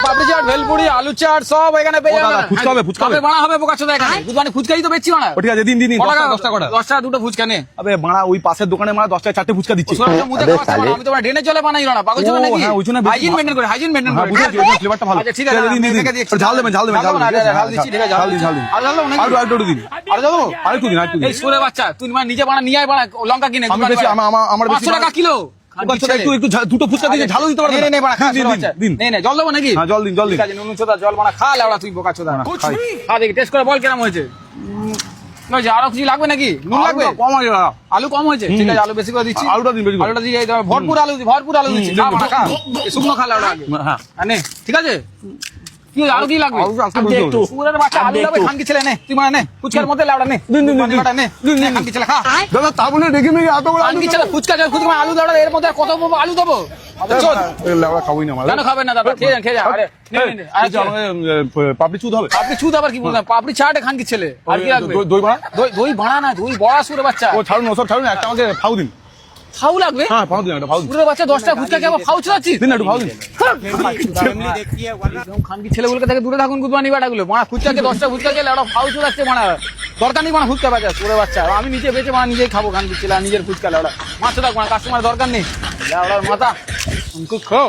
পাপড়ি চাট, ভেলপুরি, আলু চাট সব এখানে পেয়ে যাবেন। ফুচকা হবে, ফুচকা হবে। বাড়া হবে বোকাচোদা এখানে। দুধবানি ফুচকাই তো বেচছি না। ঠিক আছে, দিন দিন 10 টাকা কটা। 10 টাকা দুটো ফুচকা নে। আবে বাড়া ওই পাশের দোকানে মারা 10 টাকা 4টে ফুচকা দিচ্ছে। আমি তোমার ড্রেনে চলে বানাই না, পাগল ছিল নাকি? হ্যাঁ, ওই জন্য হাইজিন মেইনটেইন করে, হাইজিন মেইনটেইন করে। বুঝেছি, ওই ফ্লেভারটা ভালো। আচ্ছা ঠিক আছে, দিন দিন দিন। ঝাল দেবেন, ঝাল দেবেন, ঝাল দেবেন। ঝাল দিচ্ছি, ঠিক আছে, ঝাল দিন, ঝাল দিন। আর ঝাল দেবো নাকি? আর একটু দিন। আর দেবো? আর একটু দিন, আর একটু দিন। এই সুরে বাচ্চা, তুই মানে নিজে বানা, নিয়ে আয় বানা, লঙ্কা কিনে। আমি বেশি আমার বেশি 500 টাকা কিলো। একটু দুটো ফুচকা দিয়ে ঝালও দিতে পারবেন। নে বানা, খা দিন, সুরে দিন, বাচ্চা। দিন। নে জল দেবো নাকি? হ্যাঁ, জল দিন, জল দিন। ঠিক আছে, নুন চোদা জল বানা, খা লেওড়া তুই বোকাচোদা। খাই। খা দেখি, টেস্ট করে বল কেমন হয়েছে। হয়েছে, আরো কিছু লাগবে নাকি? নুন লাগবে? কম আছে দাদা। আলু কম হয়েছে, ঠিক আছে, আলু বেশি করে দিচ্ছি। আলুটা দিন বেশি করে। আলুটা দিয়ে দাও, ভরপুর আলু দিচ্ছি। খা বানা, খা। এই শুকনো খা লেওড়া আগে। হ্যাঁ। আর নে, ঠিক আছে? কি আরো কি লাগবে? আলুটা আজকে বলতে হবে। সুরের বাচ্চা আলু লাগবে, খানকি ছেলে নে, তুই মানে নে, ফুচকার মধ্যে লেওড়া নে। দিন, দিন, দিন, বাটা নে, নে, খানকি ছেলে খা। দাদা তা বলে দেখে মেয়ে এত বড় খানকি ছেলে ফুচকা আলু লেওড়া, এর মধ্যে আর কত আলু দেবো? চল। লেওড়া খাবোই না আমার। কেন খাবেন না দাদা? খেয়ে যান। আরে নে, নে, নে। আচ্ছা, আমাকে পাপড়ি চুদ হবে। আপনি ছুত আবার কি বলছেন? পাপড়ি চাটে খানকি ছেলে। আর কি লাগবে? দই বাড়া। দই ভাড়া না, দই বড়া সুরে বাচ্চা। ও ছাড়ুন, ওসব ছাড়ুন, একটা আমাকে ফাউ দিন। ফাউ লাগবে? হ্যাঁ, ফাউ দিন, একটা ফাউ দিন। সুরে বাচ্চা 10 টাকা ফুচকা খেয়ে ফাউ চাচ্ছিস? দিন একটু ফাউ দিন। খানকি ছেলেগুলোকে থেকে দূরে থাকুন, গুদমানি বাটাগুলো। মানা ফুচকাকে 10 টাকা ফুচকা খেলে ওরা ফাউ চুরাচ্ছে মানা। দরকার নেই মানা ফুচকা বাচ্চা, সুরে বাচ্চা। আমি নিজে বেঁচে মানা নিজেই খাবো খানকি ছেলে, নিজের ফুচকা লেওড়া। মাছ থাক মানা, কাস্টমার দরকার নেই। লেওড়ার মাথা। উনকু খো।